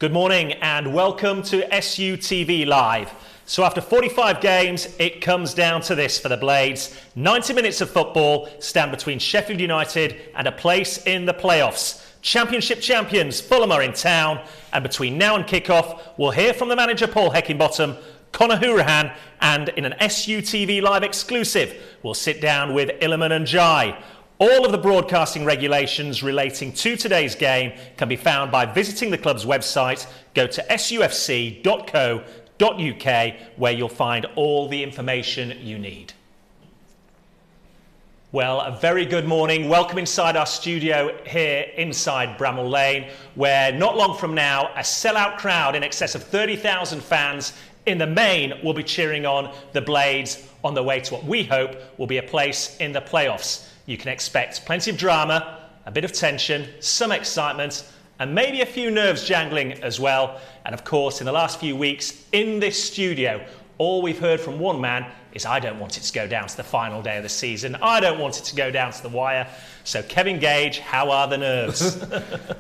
Good morning and welcome to SUTV Live. So after 45 games, it comes down to this for the Blades. 90 minutes of football stand between Sheffield United and a place in the playoffs. Championship champions Fulham are in town, and between now and kick-off, we'll hear from the manager Paul Heckingbottom, Conor Hourihane, and in an SUTV Live exclusive, we'll sit down with Iliman and Jai. All of the broadcasting regulations relating to today's game can be found by visiting the club's website. Go to sufc.co.uk where you'll find all the information you need. Well, a very good morning. Welcome inside our studio here inside Bramall Lane, where not long from now, a sellout crowd in excess of 30,000 fans in the main will be cheering on the Blades on the way to what we hope will be a place in the playoffs. You can expect plenty of drama, a bit of tension, some excitement, and maybe a few nerves jangling as well. And of course, in the last few weeks in this studio, all we've heard from one man is, I don't want it to go down to the final day of the season. I don't want it to go down to the wire. So Kevin Gage, how are the nerves?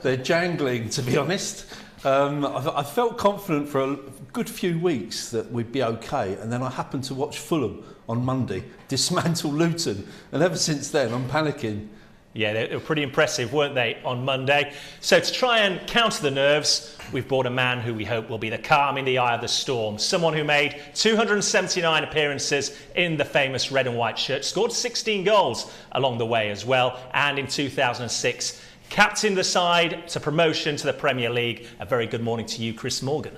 They're jangling, to be honest. I felt confident for a good few weeks that we'd be okay, and then I happened to watch Fulham on Monday dismantle Luton, and ever since then I'm panicking. Yeah, they were pretty impressive, weren't they, on Monday? So to try and counter the nerves, we've brought a man who we hope will be the calm in the eye of the storm. Someone who made 279 appearances in the famous red and white shirt, scored 16 goals along the way as well, and in 2006 captained the side to promotion to the Premier League. A very good morning to you, Chris Morgan.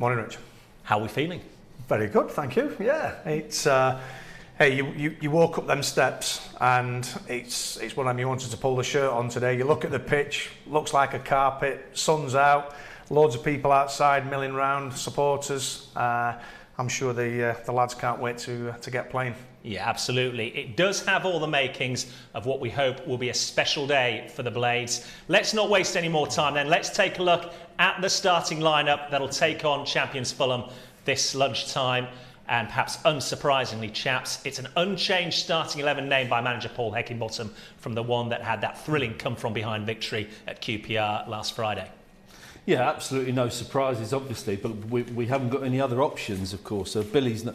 Morning, Rich. How are we feeling? Very good, thank you. Yeah, it's hey, you walk up them steps, and it's one of them you wanted to pull the shirt on today. You look at the pitch, looks like a carpet, sun's out, loads of people outside milling round, supporters. I'm sure the lads can't wait to get playing. Yeah, absolutely. It does have all the makings of what we hope will be a special day for the Blades. Let's not waste any more time then. Let's take a look at the starting lineup that'll take on champions Fulham this lunchtime. And perhaps unsurprisingly, chaps, it's an unchanged starting 11 named by manager Paul Heckingbottom from the one that had that thrilling come-from-behind victory at QPR last Friday. Yeah, absolutely no surprises, obviously, but we haven't got any other options, of course. So Billy's not,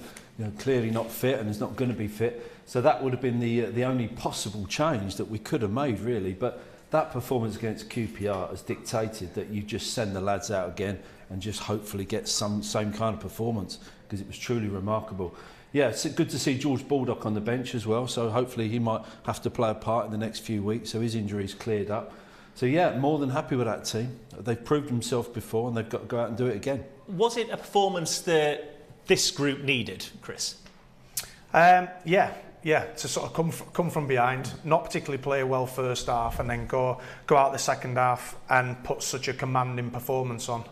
clearly not fit and is not going to be fit. So that would have been the only possible change that we could have made, really. But that performance against QPR has dictated that you just send the lads out again and just hopefully get some same kind of performance, because it was truly remarkable. Yeah, it's good to see George Baldock on the bench as well. So hopefully he might have to play a part in the next few weeks, so his injury's cleared up. So yeah, more than happy with that team. They've proved themselves before and they've got to go out and do it again. Was it a performance that this group needed, Chris? Yeah, to sort of come from behind, not particularly play well first half, and then go out the second half and put such a commanding performance on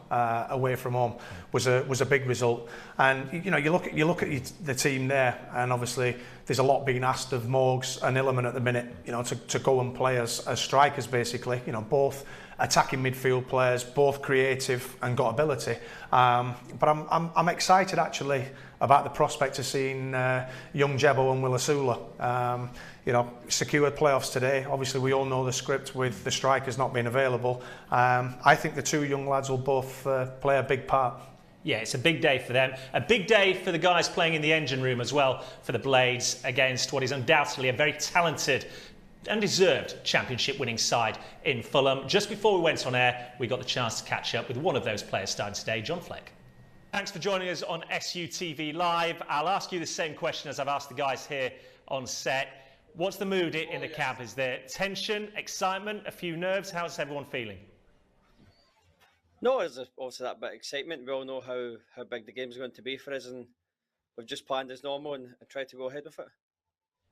away from home was a big result. And you look at the team there, and obviously there's a lot being asked of Morgs and Iliman at the minute, to go and play as strikers basically. Both attacking midfield players, both creative and got ability. But I'm excited actually about the prospect of seeing young Jebo and Willasula. Secured playoffs today. Obviously, we all know the script with the strikers not being available. I think the two young lads will both play a big part. Yeah, it's a big day for them. A big day for the guys playing in the engine room as well for the Blades against what is undoubtedly a very talented and deserved championship winning side in Fulham. Just before we went on air, we got the chance to catch up with one of those players starting today, John Fleck. Thanks for joining us on SUTV Live. I'll ask you the same question as I've asked the guys here on set. What's the mood in the camp? Is there tension, excitement, a few nerves? How's everyone feeling? No, there's obviously that bit of excitement. We all know how big the game's going to be for us, and we've just planned as normal and tried to go ahead with it.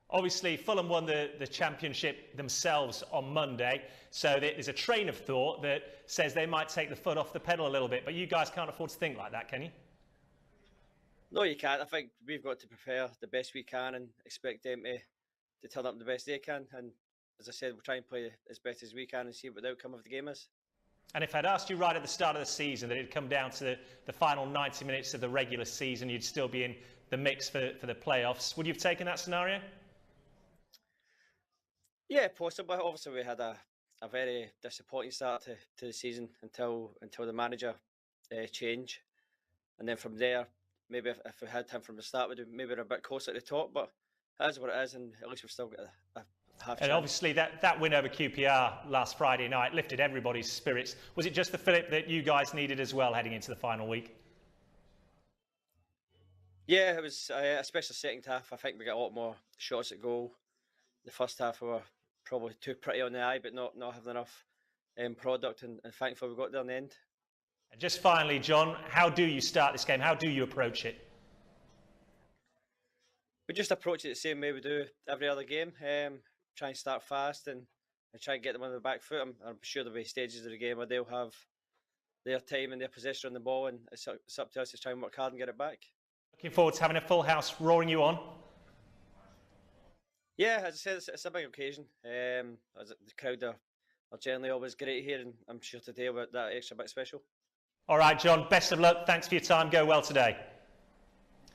Obviously, Fulham won the championship themselves on Monday, so there's a train of thought that says they might take the foot off the pedal a little bit, but you guys can't afford to think like that, can you? No, you can't. I think we've got to prepare the best we can and expect them to turn up the best they can. And as I said, we'll try and play as best as we can and see what the outcome of the game is. And if I'd asked you right at the start of the season that it'd come down to the final 90 minutes of the regular season, you'd still be in the mix for the playoffs, would you have taken that scenario? Yeah, possibly. Obviously, we had a very disappointing start to the season until the manager change, and then from there, maybe if we had him from the start, we'd maybe a bit closer at the top. But that's what it is, and at least we've still got a half chance. And obviously that win over QPR last Friday night lifted everybody's spirits. Was it just the fillip that you guys needed as well heading into the final week? Yeah, it was, especially second half. I think we got a lot more shots at goal. The first half we were probably too pretty on the eye, but not having enough product, and thankfully we got there in the end. And just finally, John, how do you start this game? How do you approach it? We just approach it the same way we do every other game. Try and start fast and try and get them on the back foot. I'm sure there'll be stages of the game where they'll have their time and their possession on the ball, and it's up to us to try and work hard and get it back. Looking forward to having a full house roaring you on. Yeah, as I said, it's a big occasion. The crowd are generally always great here, and I'm sure today we're that extra bit special. All right, John, best of luck. Thanks for your time. Go well today.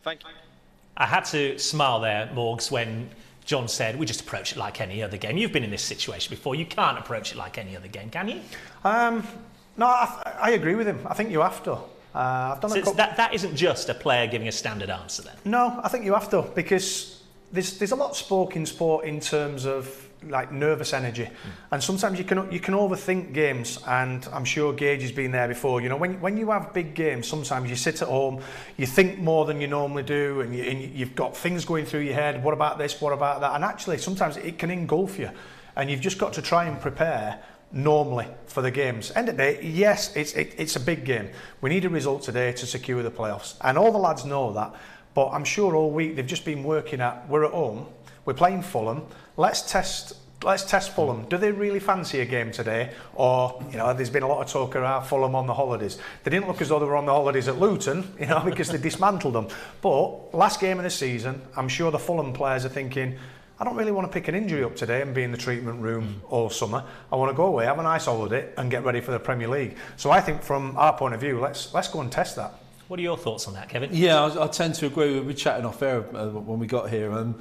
Thank you. I had to smile there, Morgs, when John said, we just approach it like any other game. You've been in this situation before. You can't approach it like any other game, can you? No, I agree with him. I think you have to. I've done So that isn't just a player giving a standard answer then? No, I think you have to, because there's a lot spoken in sport in terms of like nervous energy, and sometimes you can overthink games, and I'm sure Gage has been there before. You know, when you have big games, sometimes you sit at home, you think more than you normally do, and you've got things going through your head. What about this? What about that? And actually, sometimes it can engulf you, and you've just got to try and prepare normally for the games. End of the day, yes, it's a big game. We need a result today to secure the playoffs, and all the lads know that. But I'm sure all week they've just been working at, we're at home, we're playing Fulham, let's test Fulham. Do they really fancy a game today? Or, you know, there's been a lot of talk around Fulham on the holidays. They didn't look as though they were on the holidays at Luton, you know, because they dismantled them. But last game of the season, I'm sure the Fulham players are thinking, I don't really want to pick an injury up today and be in the treatment room all summer. I want to go away, have a nice holiday and get ready for the Premier League. So I think from our point of view, let's go and test that. What are your thoughts on that, Kevin? Yeah, I tend to agree. We were chatting off air when we got here.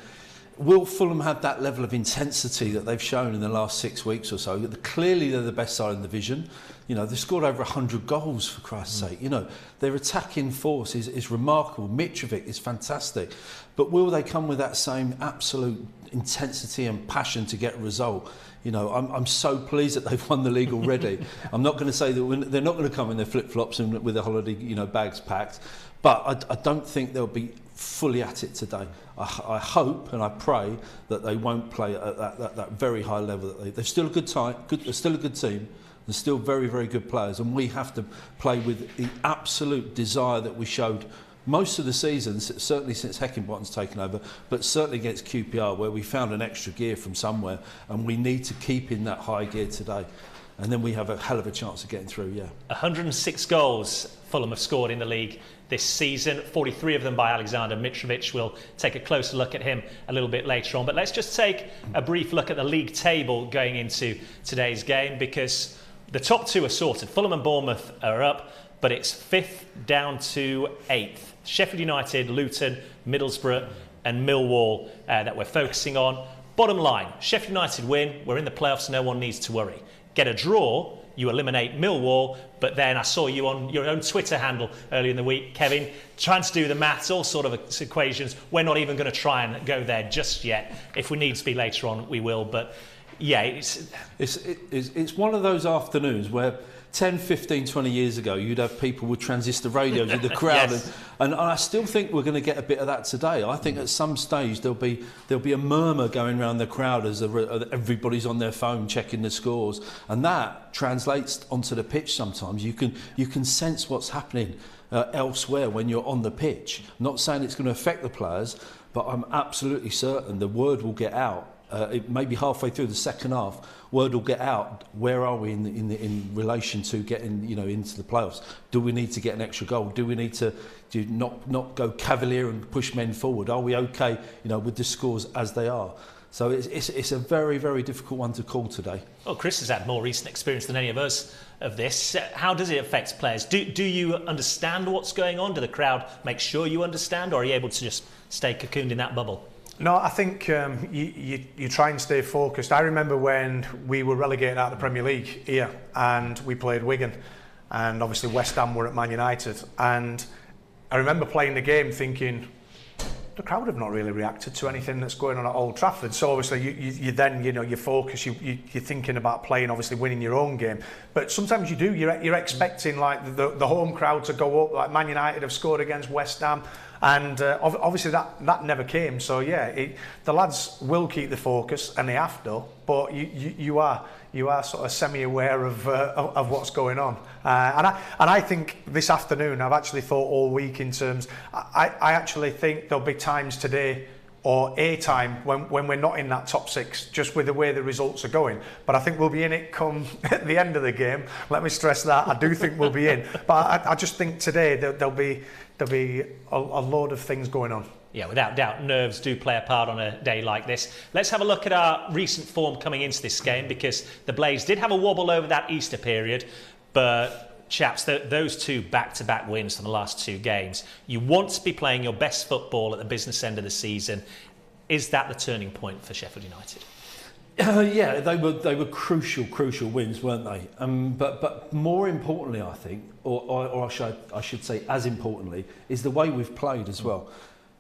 Will Fulham have that level of intensity that they've shown in the last 6 weeks or so? Clearly, they're the best side in the division. You know, they've scored over 100 goals, for Christ's sake. You know, their attacking force is remarkable. Mitrovic is fantastic. But will they come with that same absolute intensity and passion to get a result? You know, I'm so pleased that they've won the league already. I'm not going to say that they're not going to come in their flip-flops and with their holiday, bags packed. But I don't think they'll be fully at it today. I hope and I pray that they won't play at that very high level. They're still a good team. They're still very, very good players. And we have to play with the absolute desire that we showed most of the season, certainly since Heckingbottom's taken over, but certainly against QPR, where we found an extra gear from somewhere, and we need to keep in that high gear today. And then we have a hell of a chance of getting through, yeah. 106 goals Fulham have scored in the league this season, 43 of them by Alexander Mitrovic. We'll take a closer look at him a little bit later on. But let's just take a brief look at the league table going into today's game, because the top two are sorted. Fulham and Bournemouth are up, but it's 5th down to 8th. Sheffield United, Luton, Middlesbrough and Millwall that we're focusing on. Bottom line, Sheffield United win, we're in the playoffs, no one needs to worry. Get a draw, you eliminate Millwall, but then I saw you on your own Twitter handle earlier in the week, Kevin, trying to do the maths, all sort of equations. We're not even going to try and go there just yet. If we need to be later on, we will. But yeah, it's one of those afternoons where 10, 15, 20 years ago, you'd have people with transistor radios in the crowd, yes. and I still think we're going to get a bit of that today. I think at some stage there'll be a murmur going around the crowd as everybody's on their phone checking the scores, and that translates onto the pitch. Sometimes you can sense what's happening elsewhere when you're on the pitch. I'm not saying it's going to affect the players, but I'm absolutely certain the word will get out. It may be halfway through the second half, word will get out. Where are we in relation to getting into the playoffs? Do we need to get an extra goal? Do we need to not go cavalier and push men forward? Are we okay with the scores as they are? So it's a very, very difficult one to call today. Well, Chris has had more recent experience than any of us of this. How does it affect players? Do you understand what's going on? Do the crowd make sure you understand, or are you able to just stay cocooned in that bubble? No, I think you try and stay focused. I remember when we were relegated out of the Premier League here and we played Wigan, and obviously West Ham were at Man United. And I remember playing the game thinking, the crowd have not really reacted to anything that's going on at Old Trafford. So obviously you then, you know, you focus, you're thinking about playing, obviously winning your own game. But sometimes you do, you're expecting like the home crowd to go up, like Man United have scored against West Ham. And obviously that never came. So yeah, the lads will keep the focus, and they have to. But you are sort of semi-aware of what's going on. And I think this afternoon, I've actually thought all week in terms. I actually think there'll be times today, or a time when we're not in that top six, just with the way the results are going. But I think we'll be in it come at the end of the game. Let me stress that. I do think we'll be in. But I just think today there'll be a load of things going on. Yeah, without doubt, nerves do play a part on a day like this. Let's have a look at our recent form coming into this game, because the Blaze did have a wobble over that Easter period, but chaps, those two back-to-back wins from the last two games, you want to be playing your best football at the business end of the season. Is that the turning point for Sheffield United? Yeah, they were crucial wins, weren't they? But more importantly, I think, or I should say, as importantly, is the way we've played as well,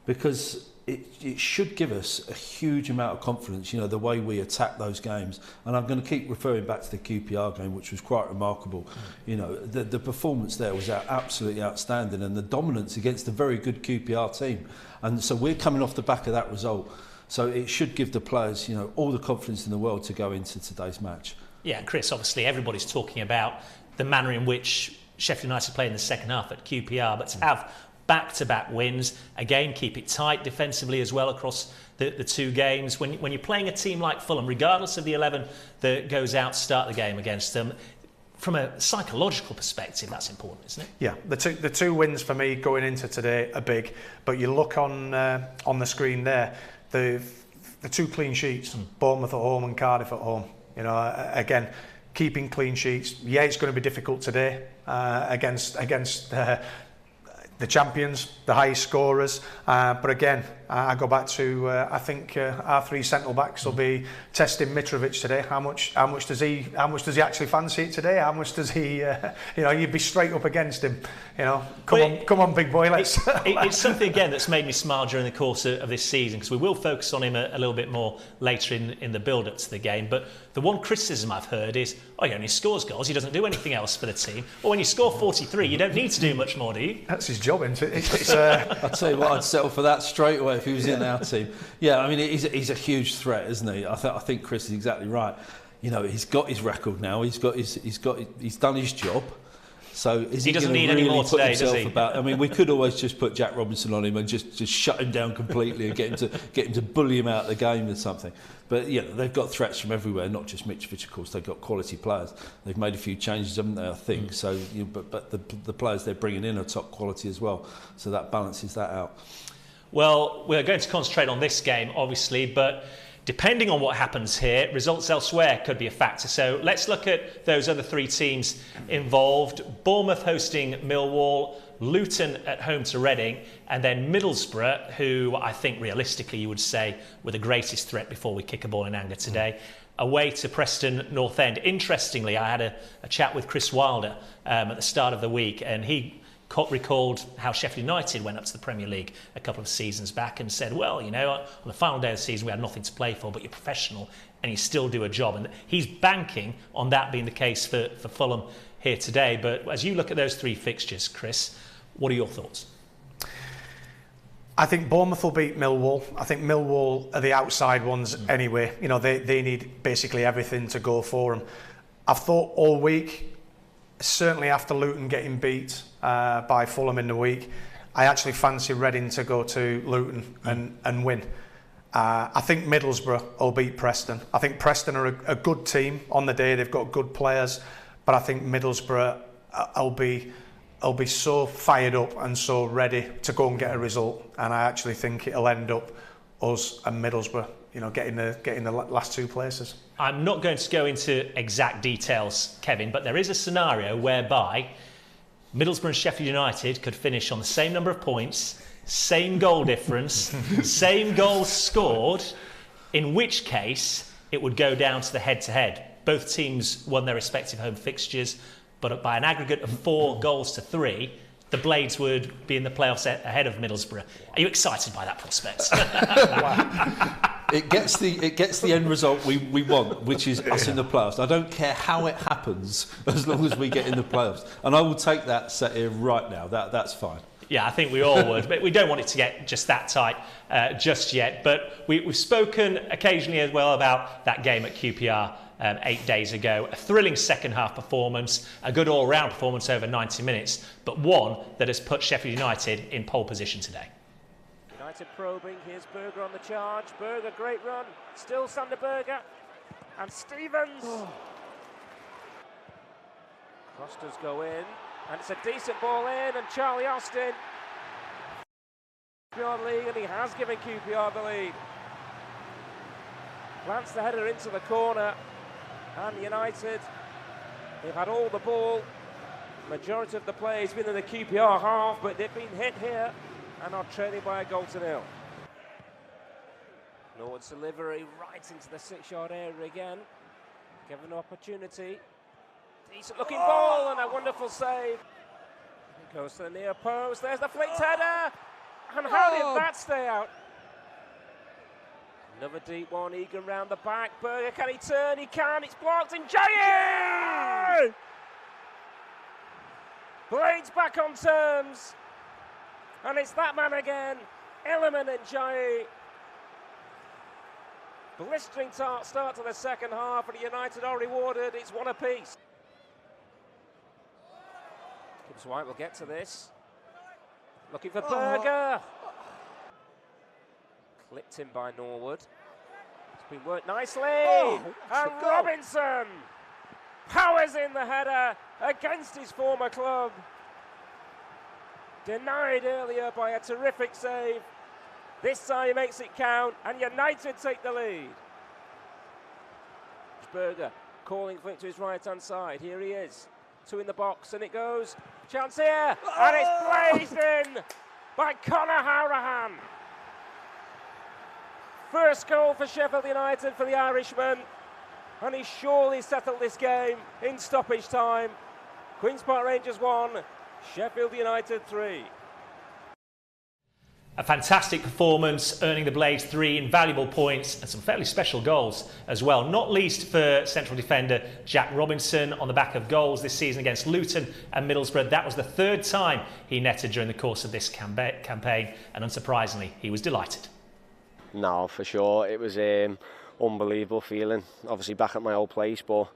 because it should give us a huge amount of confidence. You know, the way we attack those games, and I'm going to keep referring back to the QPR game, which was quite remarkable. You know, the performance there was absolutely outstanding, and the dominance against a very good QPR team, and so we're coming off the back of that result. So it should give the players, you know, all the confidence in the world to go into today's match. Yeah, Chris, obviously everybody's talking about the manner in which Sheffield United played in the second half at QPR, but to have back-to-back wins, again, keep it tight defensively as well across the two games. When you're playing a team like Fulham, regardless of the 11 that goes out to start the game against them, from a psychological perspective, that's important, isn't it? Yeah, the two wins for me going into today are big, but you look on the screen there, the two clean sheets, Bournemouth at home and Cardiff at home. You know, again, keeping clean sheets. Yeah, it's going to be difficult today against the champions, the highest scorers. But again, I go back to I think our three centre backs will be testing Mitrovic today. How much does he actually fancy it today? How much does he? You know, you'd be straight up against him. You know, come on, big boy. Let's. It's something again that's made me smile during the course of this season, because we will focus on him a little bit more later in the build-up to the game. But the one criticism I've heard is, he only scores goals. He doesn't do anything else for the team. Well, when you score 43, you don't need to do much more, do you? That's his job, isn't it? I'll tell you what, I'd settle for that straight away if he was in our team. Yeah, I mean, he's a huge threat, isn't he? I think Chris is exactly right. You know, he's got his record now. He's done his job. So is he doesn't going need to really any more put today, himself does he? about? I mean, we could always just put Jack Robinson on him and just shut him down completely and get him to bully him out of the game or something. But yeah, they've got threats from everywhere, not just Mitrovic, of course. They've got quality players. They've made a few changes, haven't they? I think so. But the players they're bringing in are top quality as well. So that balances that out. Well, we're going to concentrate on this game, obviously, but depending on what happens here, results elsewhere could be a factor. So let's look at those other three teams involved. Bournemouth hosting Millwall, Luton at home to Reading, and then Middlesbrough, who I think realistically you would say were the greatest threat before we kick a ball in anger today, away to Preston North End. Interestingly, I had a chat with Chris Wilder at the start of the week, and he recalled how Sheffield United went up to the Premier League a couple of seasons back and said, well, you know, on the final day of the season we had nothing to play for, but you're professional and you still do a job. And he's banking on that being the case for Fulham here today. But as you look at those three fixtures, Chris, what are your thoughts? I think Bournemouth will beat Millwall. I think Millwall are the outside ones anyway. You know, they need basically everything to go for them. I've thought all week, certainly after Luton getting beat by Fulham in the week, I actually fancy Reading to go to Luton and win. I think Middlesbrough will beat Preston. I think Preston are a good team on the day. They've got good players, but I think Middlesbrough will be so fired up and so ready to go and get a result. And I actually think it'll end up us and Middlesbrough, you know, getting the last two places. I'm not going to go into exact details, Kevin, but there is a scenario whereby Middlesbrough and Sheffield United could finish on the same number of points, same goal difference, same goals scored, in which case it would go down to the head-to-head. Both teams won their respective home fixtures. but by an aggregate of 4 goals to 3, the Blades would be in the playoffs ahead of Middlesbrough. Are you excited by that prospect? It gets the end result we want, which is us in the playoffs. I don't care how it happens, as long as we get in the playoffs. And I will take that set here right now. That's fine. Yeah, I think we all would, but we don't want it to get just that tight just yet. But we've spoken occasionally as well about that game at QPR 8 days ago. A thrilling second half performance, a good all-round performance over 90 minutes, but one that has put Sheffield United in pole position today. United probing, here's Berger on the charge. Berger, great run, still Sander Berger. And Stevens! Cross does go in, and it's a decent ball in, and Charlie Austin. QPR lead, and he has given QPR the lead. Plants the header into the corner, and United, they've had all the ball. Majority of the play has been in the QPR half, but they've been hit here and are trailing by a goal to nil. Norwood's delivery right into the 6-yard area again. Given an opportunity. Decent looking ball and a wonderful save. It goes to the near post. There's the flicked header. And how did that stay out? Another deep one, Egan round the back. Berger, can he turn? He can. It's blocked. And Jay! Blades back on terms. And it's that man again, Ellerman and Jai. Blistering start to the second half, and United are rewarded. It's one apiece. Gibbs White will get to this. Looking for Berger. Clipped in by Norwood. It's been worked nicely. And Robinson powers in the header against his former club. Denied earlier by a terrific save. This time he makes it count, and United take the lead. Berger calling for it to his right-hand side. Here he is. 2 in the box, and it goes. Chance here, and it's blazed in by Conor Hourihane. First goal for Sheffield United for the Irishman, and he surely settled this game in stoppage time. Queen's Park Rangers 1, Sheffield United 3. A fantastic performance, earning the Blades 3 invaluable points and some fairly special goals as well, not least for central defender Jack Robinson on the back of goals this season against Luton and Middlesbrough. That was the 3rd time he netted during the course of this campaign, and unsurprisingly, he was delighted. No, for sure. It was unbelievable feeling. Obviously back at my old place, but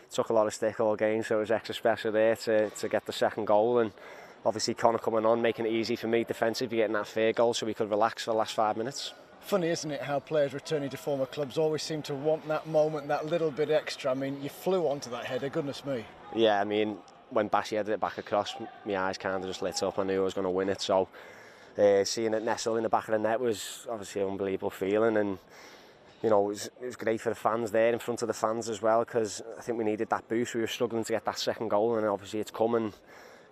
took a lot of stick all game, so it was extra special there to get the second goal. And obviously Conor coming on, making it easy for me defensively, getting that third goal so we could relax for the last 5 minutes. Funny, isn't it, how players returning to former clubs always seem to want that moment, that little bit extra. I mean, you flew onto that header, goodness me. Yeah, I mean, when Bassey headed it back across, my eyes kind of just lit up. I knew I was going to win it, so seeing it nestle in the back of the net was obviously an unbelievable feeling. And you know, it was great for the fans there, in front of the fans as well, because I think we needed that boost. We were struggling to get that second goal, and obviously it's coming.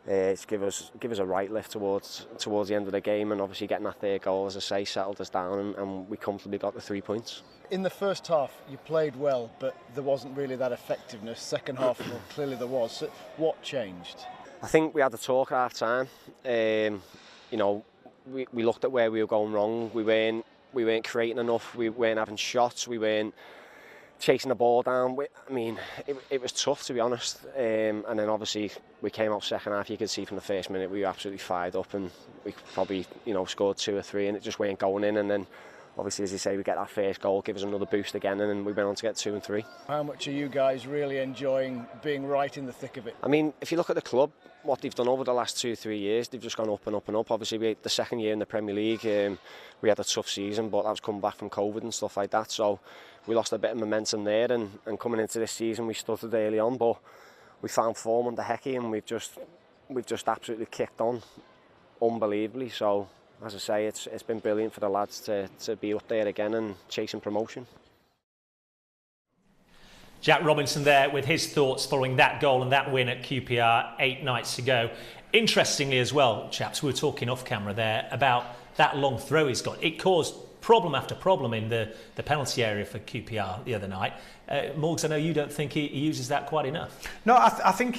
It's give us a right lift towards the end of the game, and obviously getting that third goal, as I say, settled us down, and we comfortably got the 3 points. In the first half, you played well, but there wasn't really that effectiveness. Second half, well, clearly there was. So what changed? I think we had the talk at half time. You know, we looked at where we were going wrong. We weren't creating enough. We weren't having shots. We weren't chasing the ball down. I mean, it was tough, to be honest. And then obviously we came out second half. You could see from the first minute we were absolutely fired up, and we probably, you know, scored 2 or 3, and it just weren't going in. And then obviously, as you say, we get that first goal, give us another boost again, and then we went on to get 2 and 3. How much are you guys really enjoying being right in the thick of it? I mean, if you look at the club, what they've done over the last 2 or 3 years, they've just gone up and up and up. Obviously, the second year in the Premier League, we had a tough season, but that was coming back from COVID and stuff like that. So we lost a bit of momentum there, and coming into this season, we stuttered early on, but we found form under Hecky, and we've just absolutely kicked on unbelievably. So, as I say, it's been brilliant for the lads to be up there again and chasing promotion. Jack Robinson there with his thoughts following that goal and that win at QPR 8 nights ago. Interestingly as well, chaps, we were talking off camera there about that long throw he's got. It caused problem after problem in the penalty area for QPR the other night. Morgs, I know you don't think he uses that quite enough. No, I think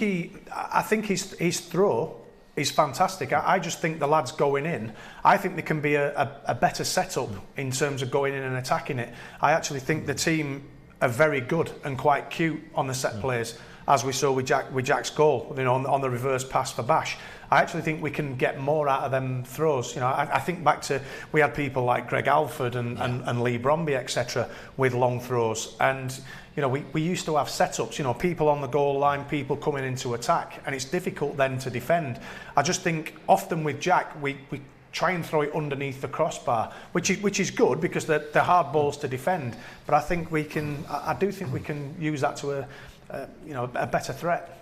his throw is fantastic. I just think the lads going in, I think there can be a better setup in terms of going in and attacking it. I actually think the team are very good and quite cute on the set plays, as we saw with Jack's goal, on the reverse pass for Bash. I actually think we can get more out of them throws. I think back to, we had people like Greg Alford and Lee Bromby, etc., with long throws. And, we used to have setups, people on the goal line, people coming into attack, and it's difficult then to defend. I just think often with Jack, we try and throw it underneath the crossbar, which is good because they're hard balls to defend. But I think I do think we can use that to a better threat.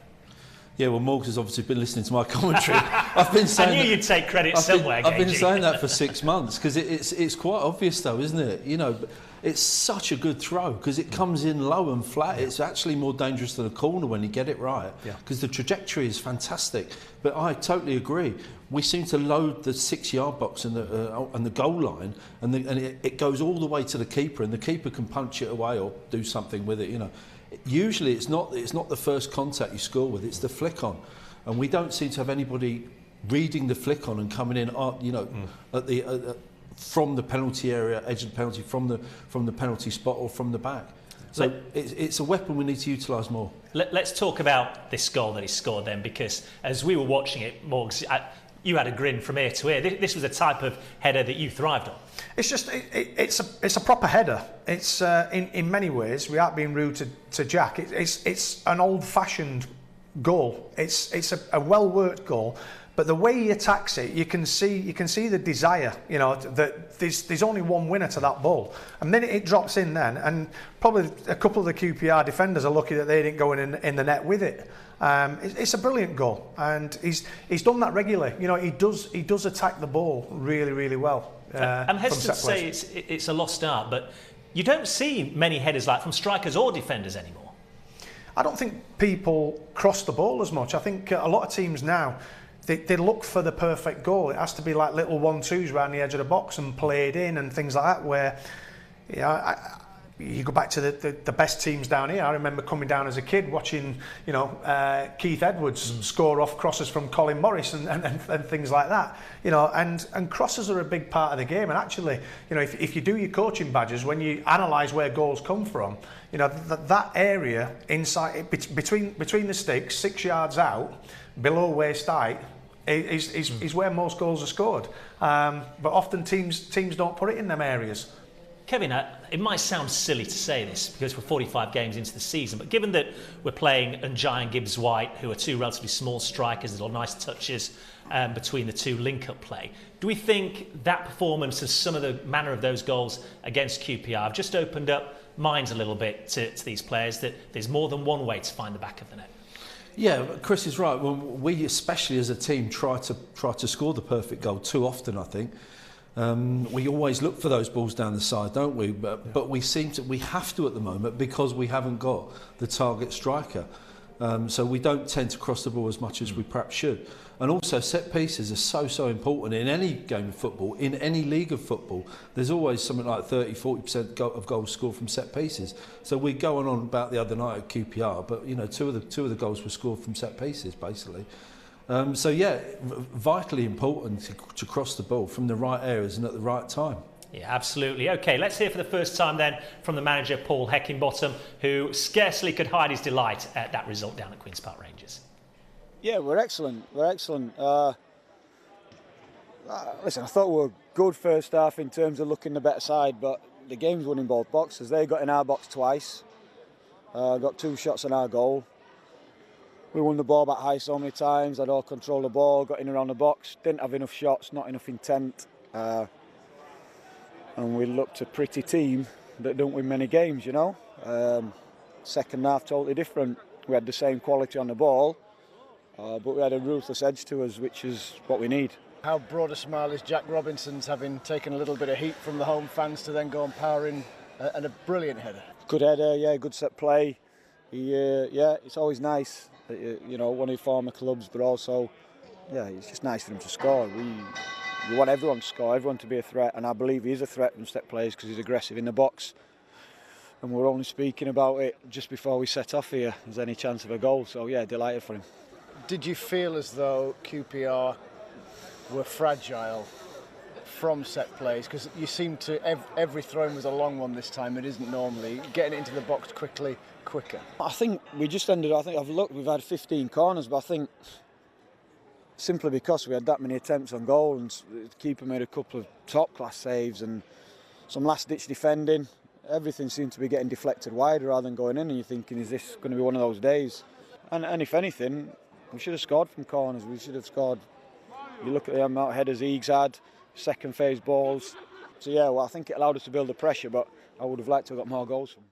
Yeah, well, Morgs has obviously been listening to my commentary. I've been saying I knew you'd take credit somewhere, I've been Gage. saying that for 6 months because it's quite obvious, though, isn't it? It's such a good throw because it comes in low and flat. It's actually more dangerous than a corner when you get it right because the trajectory is fantastic. But I totally agree. We seem to load the 6-yard box and the goal line, and it goes all the way to the keeper, and the keeper can punch it away or do something with it. Usually it's not the first contact you score with, it's the flick on, and we don't seem to have anybody reading the flick on and coming in at the from the penalty area, edge of the penalty, from the penalty spot or from the back. So it's a weapon we need to utilise more. Let's talk about this goal that he scored then, because as we were watching it, Morgs, you had a grin from ear to ear. This was the type of header that you thrived on. It's just it's a proper header. It's in many ways, without being rude to Jack, it's an old-fashioned goal. It's a well-worked goal, but the way he attacks it, you can see the desire. That there's only one winner to that ball, and then it drops in then, and probably a couple of the QPR defenders are lucky that they didn't go in the net with it. It's a brilliant goal, and he's done that regularly. He does attack the ball really, really well. I'm hesitant to say it's a lost art, but you don't see many headers like from strikers or defenders anymore. I don't think people cross the ball as much. I think a lot of teams now, they look for the perfect goal. It has to be like little 1-2s around the edge of the box and played in and things like that, where you go back to the best teams down here. I remember coming down as a kid watching, Keith Edwards score off crosses from Colin Morris and things like that. And crosses are a big part of the game. And actually, if you do your coaching badges, when you analyse where goals come from, that area inside between the sticks, 6 yards out, below waist height, is where most goals are scored. But often teams don't put it in them areas. Kevin, it might sound silly to say this because we're 45 games into the season, but given that we're playing Njai and Gibbs-White, who are two relatively small strikers, little nice touches between the two link-up play, do we think that performance and some of the manner of those goals against QPR have just opened up minds a little bit to these players, that there's more than one way to find the back of the net? Yeah, Chris is right. Well, we, especially as a team, try to score the perfect goal too often, I think. We always look for those balls down the side, don't we? But we have to at the moment because we haven't got the target striker. So we don't tend to cross the ball as much as we perhaps should. And also set pieces are so important in any game of football, in any league of football. There's always something like 30-40% of goals scored from set pieces. So we go on about the other night at QPR, but two of the goals were scored from set pieces basically. So yeah, vitally important to cross the ball from the right areas and at the right time. Yeah, absolutely. OK, let's hear for the first time then from the manager, Paul Heckingbottom, who scarcely could hide his delight at that result down at Queen's Park Rangers. Yeah, we're excellent. Listen, I thought we were good first half in terms of looking the better side, but the game's won in both boxes. They got in our box twice, got 2 shots on our goal. We won the ball back high so many times, had all control of the ball, got in around the box, didn't have enough shots, not enough intent. And we looked a pretty team that don't win many games, Second half, totally different. We had the same quality on the ball, but we had a ruthless edge to us, which is what we need. How broad a smile is Jack Robinson's having taken a little bit of heat from the home fans to then go and power in and a brilliant header. Good header, yeah, good set play. It's always nice. One of your former clubs, but also, yeah, it's just nice for him to score. We want everyone to score, everyone to be a threat, and I believe he is a threat from set plays because he's aggressive in the box. And we're only speaking about it just before we set off here. There's any chance of a goal, so yeah, delighted for him. Did you feel as though QPR were fragile from set plays? Because you seem to, every throw was a long one this time. It isn't normally. Getting it into the box quicker. I think we just ended, I think I've looked, we've had 15 corners, but I think simply because we had that many attempts on goal and the keeper made a couple of top-class saves and some last-ditch defending, everything seemed to be getting deflected wide rather than going in, and you're thinking, is this going to be one of those days? And if anything, we should have scored from corners. We should have scored. You look at the amount of headers Eags had, second phase balls. So yeah, well, I think it allowed us to build the pressure, but I would have liked to have got more goals from.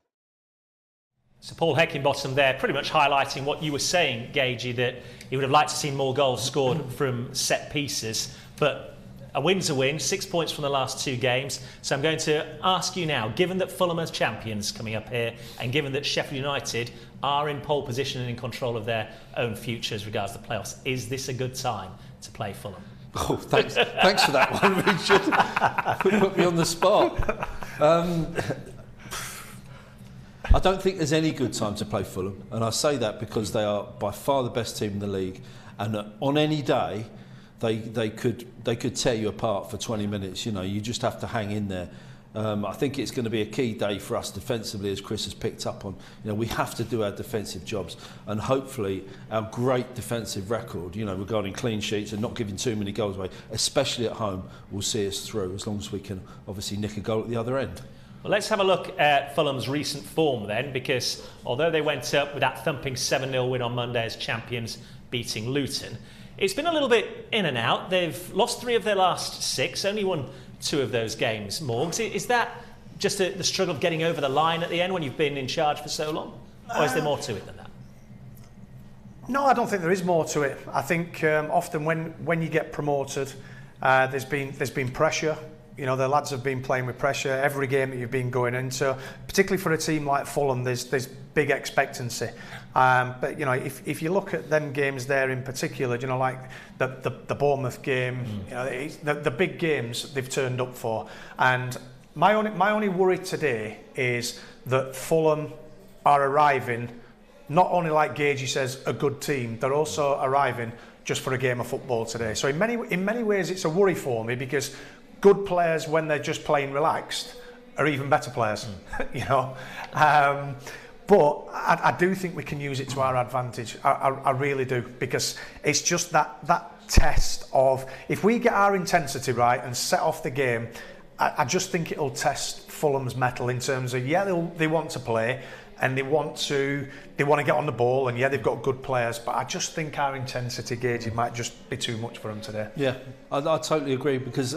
So Paul Heckingbottom there pretty much highlighting what you were saying, Gagey, that he would have liked to see more goals scored from set pieces. But a win's a win, 6 points from the last 2 games. So I'm going to ask you now, given that Fulham are champions coming up here, and given that Sheffield United are in pole position and in control of their own future as regards the playoffs, is this a good time to play Fulham? Oh, thanks for that one, Richard. Put me on the spot. I don't think there's any good time to play Fulham, and I say that because they are by far the best team in the league, and on any day they could tear you apart for 20 minutes. You know, you just have to hang in there. I think it's going to be a key day for us defensively, as Chris has picked up on. You know, we have to do our defensive jobs, and hopefully our great defensive record, you know, regarding clean sheets and not giving too many goals away, especially at home, will see us through, as long as we can obviously nick a goal at the other end. Well, let's have a look at Fulham's recent form then, because although they went up with that thumping 7-0 win on Monday as champions, beating Luton, it's been a little bit in and out. They've lost 3 of their last 6, only won 2 of those games, Morgs. Is that just the struggle of getting over the line at the end when you've been in charge for so long? Or is there more to it than that? No, I don't think there is more to it. I think often when you get promoted, there's been pressure. You know, the lads have been playing with pressure every game that you've been going into, particularly for a team like Fulham. There's big expectancy. But you know, if you look at them games there in particular, you know, like the Bournemouth game, you know, the big games they've turned up for. And my only worry today is that Fulham are arriving, not only like Gage says, a good team, they're also arriving just for a game of football today. So in many ways it's a worry for me, because good players, when they're just playing relaxed, are even better players, you know. But I do think we can use it to our advantage. I really do, because it's just that test of, if we get our intensity right and set off the game, I just think it'll test Fulham's mettle in terms of, yeah, they want to play and they want to get on the ball, and yeah, they've got good players, but I just think our intensity gauge, it might just be too much for them today. Yeah, I totally agree, because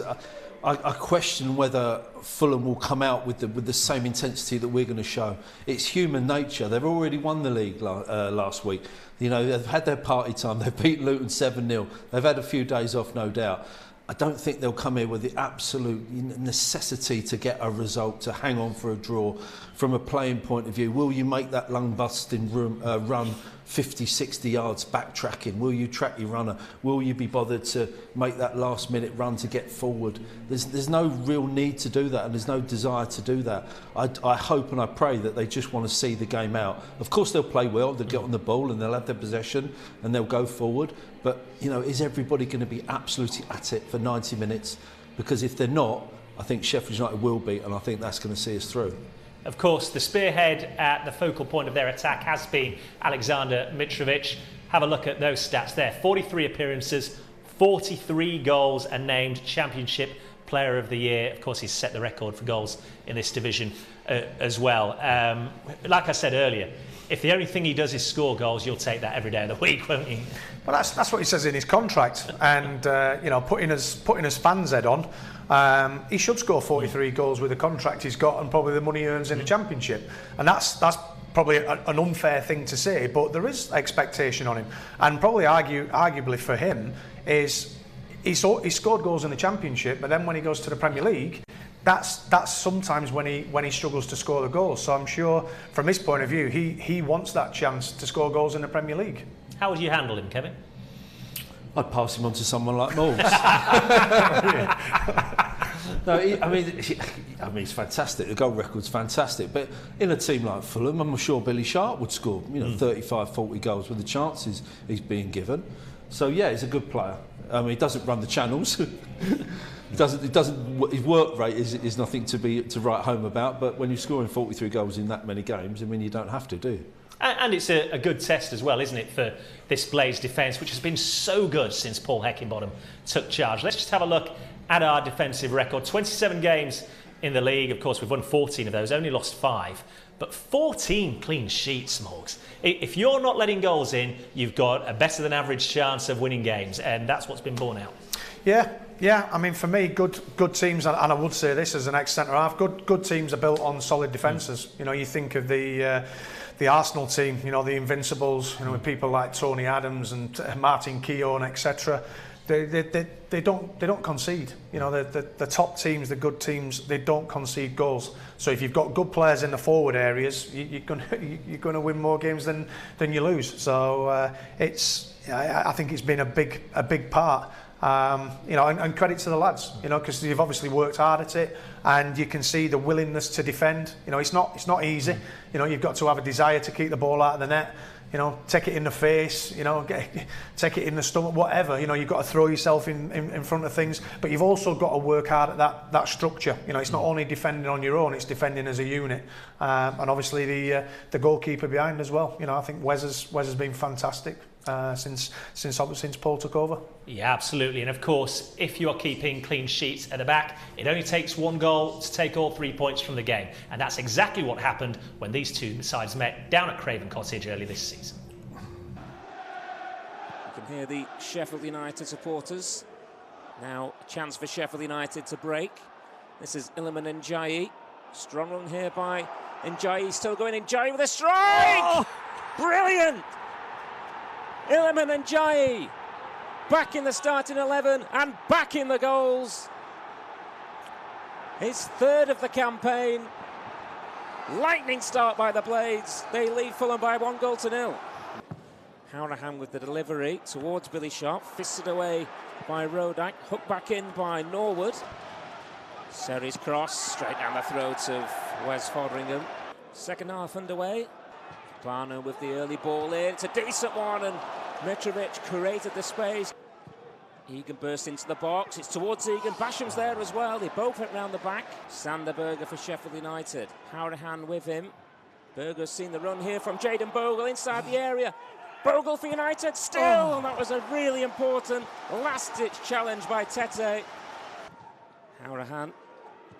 I question whether Fulham will come out with the same intensity that we're going to show. It's human nature. They've already won the league last week. You know, they've had their party time. They've beaten Luton 7-0. They've had a few days off, no doubt. I don't think they'll come here with the absolute necessity to get a result, to hang on for a draw. From a playing point of view, will you make that lung-busting run 50, 60 yards backtracking? Will you track your runner? Will you be bothered to make that last-minute run to get forward? There's no real need to do that, and there's no desire to do that. I hope and I pray that they just want to see the game out. Of course, they'll play well, they'll get on the ball and they'll have their possession and they'll go forward. But, you know, is everybody going to be absolutely at it for 90 minutes? Because if they're not, I think Sheffield United will be, and I think that's going to see us through. Of course, the spearhead at the focal point of their attack has been Alexander Mitrovic. Have a look at those stats there. 43 appearances, 43 goals, and named Championship Player of the Year. Of course, he's set the record for goals in this division as well. Like I said earlier, if the only thing he does is score goals, you'll take that every day of the week, won't you? Well, that's what he says in his contract. And, you know, putting his fans' head on, he should score 43 goals with the contract he's got and probably the money he earns in the Championship. And that's probably an unfair thing to say, but there is expectation on him. And probably arguably for him is he scored goals in the Championship, but then when he goes to the Premier League, that's sometimes when he struggles to score the goals. So I'm sure from his point of view, he wants that chance to score goals in the Premier League. How would you handle him, Kevin? I'd pass him on to someone like Moores. No, I mean, it's fantastic. The goal record's fantastic. But in a team like Fulham, I'm sure Billy Sharp would score, 35, 40 goals with the chances he's being given. So yeah, he's a good player. I mean, he doesn't run the channels. He doesn't. His work rate is nothing to write home about. But when you're scoring 43 goals in that many games, I mean, you don't have to, do you? And it's a good test as well, isn't it, for this Blaze defence, which has been so good since Paul Heckingbottom took charge. Let's just have a look at our defensive record. 27 games in the league. Of course, we've won 14 of those, only lost 5. But 14 clean sheets, Morgs. If you're not letting goals in, you've got a better than average chance of winning games, and that's what's been borne out. Yeah. I mean, for me, good teams, and I would say this as an ex-centre half, good teams are built on solid defences. You know, you think of the Arsenal team, you know, the Invincibles, you know, with people like Tony Adams and Martin Keown, etc. They don't concede. You know, the top teams, the good teams, they don't concede goals. So if you've got good players in the forward areas, you're going to win more games than you lose. So I think it's been a big part. You know, and credit to the lads, you know, because they've obviously worked hard at it, and you can see the willingness to defend. You know, it's not easy. You know, you've got to have a desire to keep the ball out of the net. You know, take it in the face, you know, take it in the stomach, whatever. You know, you've got to throw yourself in front of things, but you've also got to work hard at that structure. You know, it's not only defending on your own, it's defending as a unit. And obviously the goalkeeper behind as well. You know, I think Wes has been fantastic since Paul took over. Yeah, absolutely. And of course, if you are keeping clean sheets at the back, it only takes one goal to take all 3 points from the game. And that's exactly what happened when these two sides met down at Craven Cottage early this season. You can hear the Sheffield United supporters. Now a chance for Sheffield United to break. This is Iliman Ndiaye. Strong run here by Ndiaye. Still going Ndiaye with a strike! Oh! Brilliant! Iliman Ndiaye back in the starting 11 and back in the goals. His third of the campaign. Lightning start by the Blades. They lead Fulham by 1-0. Hourahan with the delivery towards Billy Sharp. Fisted away by Rodak. Hooked back in by Norwood. Seri's cross straight down the throat of Wes Foderingham. Second half underway. Barno with the early ball in. It's a decent one, and Mitrovic created the space. Egan burst into the box. It's towards Egan. Basham's there as well. They both went round the back. Sander Berger for Sheffield United. Hourahan with him. Berger's seen the run here from Jayden Bogle inside the area. Bogle for United still, and that was a really important last-ditch challenge by Tete. Hourahan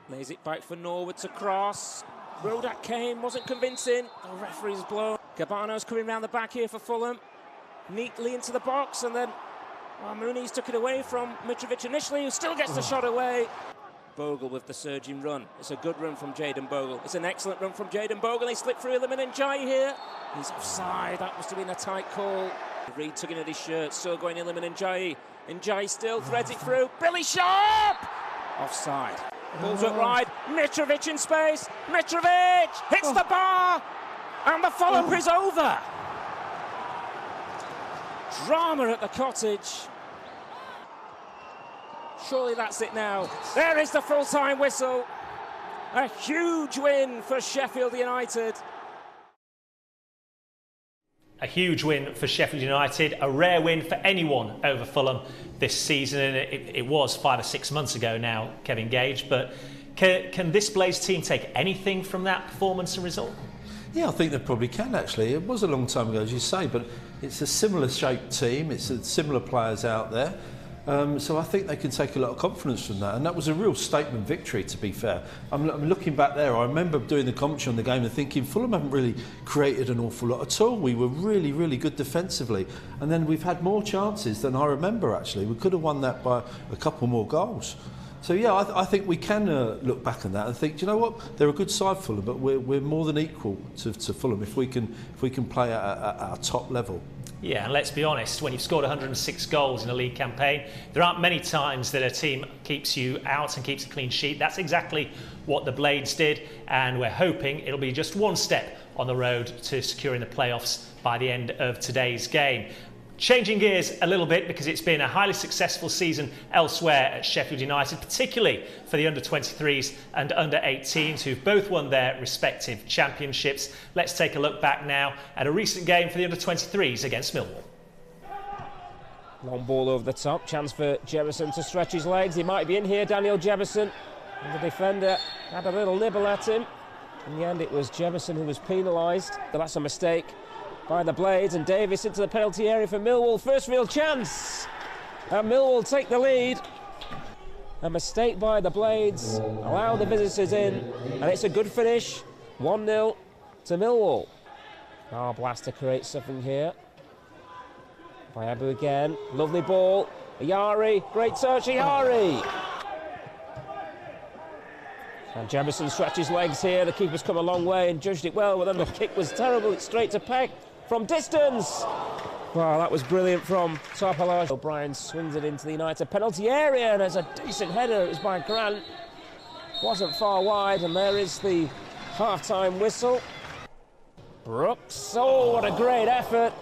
lays it back for Norwood to cross. Rodak came, wasn't convincing. The referee's blown. Gabano's coming round the back here for Fulham. Neatly into the box, and then Muniz took it away from Mitrovic initially, who still gets the shot away. Bogle with the surging run. It's a good run from Jayden Bogle. It's an excellent run from Jayden Bogle. He slipped through Iliman Ndiaye here. He's offside. That must have been a tight call. Reed tugging at his shirt, still going Iliman Ndiaye. Ndiaye still threads it through. Billy Sharp! Offside. Balls up wide. Mitrovic in space. Mitrovic hits the bar, and the follow-up is over. Drama at the Cottage. Surely that's it now. There is the full-time whistle. A huge win for Sheffield United. A huge win for Sheffield United, a rare win for anyone over Fulham this season. And it was 5 or 6 months ago now, Kevin Gage. But can this Blaze team take anything from that performance and result? Yeah, I think they probably can, actually. It was a long time ago, as you say, but it's a similar shaped team. It's similar players out there. So I think they can take a lot of confidence from that. And that was a real statement victory, to be fair. I'm looking back there, I remember doing the commentary on the game and thinking Fulham haven't really created an awful lot at all. We were really, really good defensively. And then we've had more chances than I remember, actually. We could have won that by a couple more goals. So yeah, I think we can look back on that and think, do you know what? They're a good side, Fulham, but we're more than equal to Fulham if we can play at our top level. Yeah, and let's be honest, when you've scored 106 goals in a league campaign, there aren't many times that a team keeps you out and keeps a clean sheet. That's exactly what the Blades did, and we're hoping it'll be just one step on the road to securing the playoffs by the end of today's game. Changing gears a little bit, because it's been a highly successful season elsewhere at Sheffield United, particularly for the under-23s and under-18s, who've both won their respective championships. Let's take a look back now at a recent game for the under-23s against Millwall. Long ball over the top, chance for Jefferson to stretch his legs. He might be in here, Daniel Jefferson. And the defender had a little nibble at him. In the end, it was Jefferson who was penalised. But that's a mistake by the Blades, and Davis into the penalty area for Millwall. First real chance, and Millwall take the lead. A mistake by the Blades, allow the visitors in, and it's a good finish. 1-0 to Millwall. Blaster creates something here. By Abu again, lovely ball. Ayari, great touch, Ayari. And Jefferson stretches legs here. The keeper's come a long way and judged it well, but then the kick was terrible. It's straight to Peck from distance. Wow, that was brilliant from Topalage. O'Brien swings it into the United penalty area, and there's a decent header. It was by Grant. Wasn't far wide, and there is the half-time whistle. Brooks, oh, what a great effort.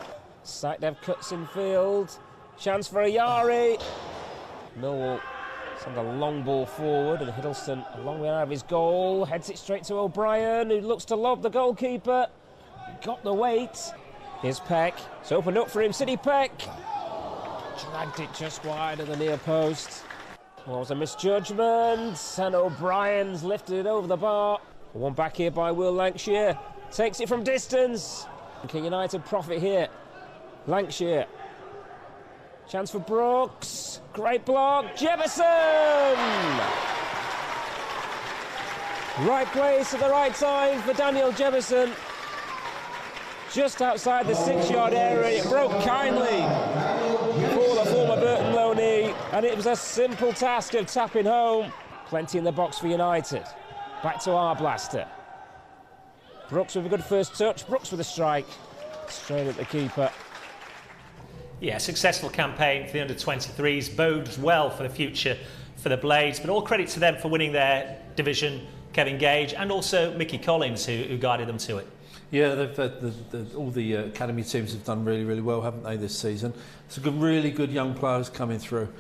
Sackdev cuts in field. Chance for Ayari. Millwall send a long ball forward, and Hiddleston a long way out of his goal. Heads it straight to O'Brien, who looks to lob the goalkeeper. Got the weight. Here's Peck. It's opened up for him, City Peck. Dragged it just wide of the near post. Well, it was a misjudgment, and O'Brien's lifted it over the bar. One back here by Will Lancashire. Takes it from distance. Can United profit here? Lancashire. Chance for Brooks. Great block. Jefferson! Right place at the right time for Daniel Jefferson. Just outside the 6-yard area. It broke kindly for the former Burton loanee, and it was a simple task of tapping home. Plenty in the box for United. Back to Arblaster. Brooks with a good first touch. Brooks with a strike. Straight at the keeper. Yeah, successful campaign for the under-23s, bodes well for the future for the Blades, but all credit to them for winning their division, Kevin Gage, and also Mickey Collins, who guided them to it. Yeah, all the academy teams have done really, really well, haven't they, this season? Some really good young players coming through.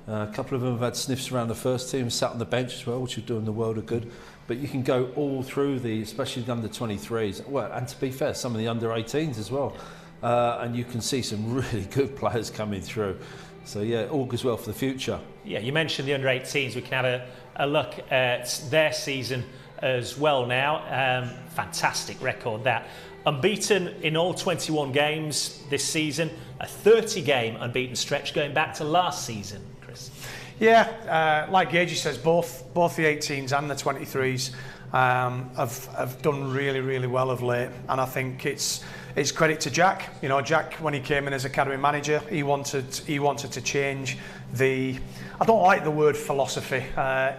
A couple of them have had sniffs around the first team, sat on the bench as well, which are doing the world of good. But you can go all through especially the under-23s, well, and to be fair, some of the under-18s as well. And you can see some really good players coming through. So yeah, all goes well for the future. Yeah, you mentioned the under-18s. We can have a look at their season as well now. Fantastic record that. Unbeaten in all 21 games this season. A 30-game unbeaten stretch going back to last season, Chris. Yeah, like Gage says, both the 18s and the 23s have done really, really well of late. And I think it's credit to Jack. You know, Jack, when he came in as academy manager, he wanted to change the, I don't like the word philosophy,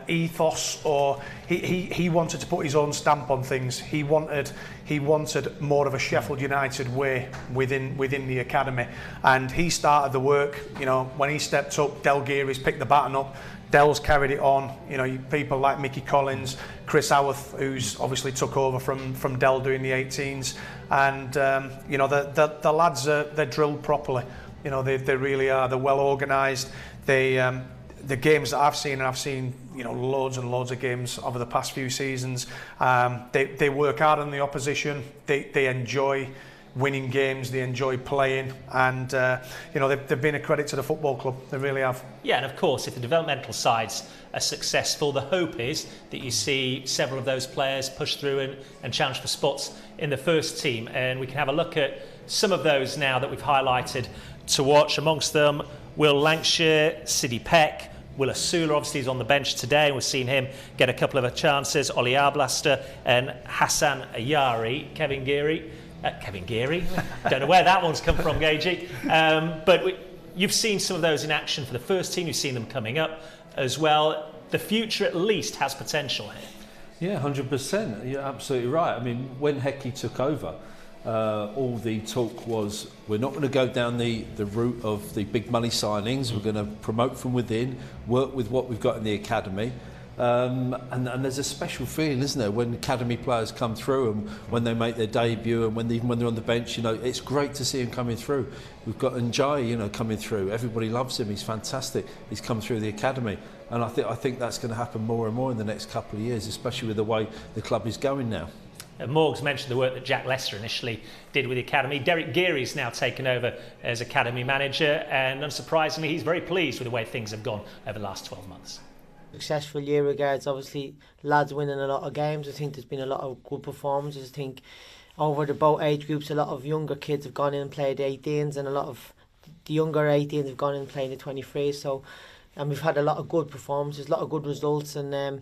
ethos, or he wanted to put his own stamp on things. He wanted more of a Sheffield United way within the academy, and he started the work. You know, when he stepped up, Del Geary's picked the baton up. Del's carried it on. You know, people like Mickey Collins, Chris Howarth, who's obviously took over from Del doing the 18s, and you know, the lads they're drilled properly. You know, they really are. They're well organised. The games that I've seen, and I've seen, you know, loads and loads of games over the past few seasons. They work hard on the opposition. They enjoy winning games, they enjoy playing, and you know, they've been a credit to the football club. They really have. Yeah, and of course, if the developmental sides are successful, the hope is that you see several of those players push through and challenge for spots in the first team. And we can have a look at some of those now that we've highlighted to watch. Amongst them, Will Lancashire, Siddy Peck, Will Asula obviously is on the bench today, and we've seen him get a couple of chances. Ollie Arblaster and Hassan Ayari. Kevin Geary, don't know where that one's come from, Gagey. But you've seen some of those in action for the first team. You've seen them coming up as well. The future at least has potential here. Yeah, 100%. You're absolutely right. I mean, when Hecky took over, all the talk was, we're not going to go down the route of the big money signings. We're going to promote from within, work with what we've got in the academy. And there's a special feeling, isn't there, when academy players come through and when they make their debut and even when they're on the bench, you know, it's great to see him coming through. We've got Njai, you know, coming through. Everybody loves him. He's fantastic. He's come through the academy. And I think that's going to happen more and more in the next couple of years, especially with the way the club is going now. Morgs mentioned the work that Jack Lester initially did with the academy. Derek Geary's now taken over as academy manager, and unsurprisingly, he's very pleased with the way things have gone over the last 12 months. Successful year regards, obviously, lads winning a lot of games. I think there's been a lot of good performances. I think over the both age groups, a lot of younger kids have gone in and played the 18s, and a lot of the younger 18s have gone in and played the 23s. So, and we've had a lot of good performances, a lot of good results, and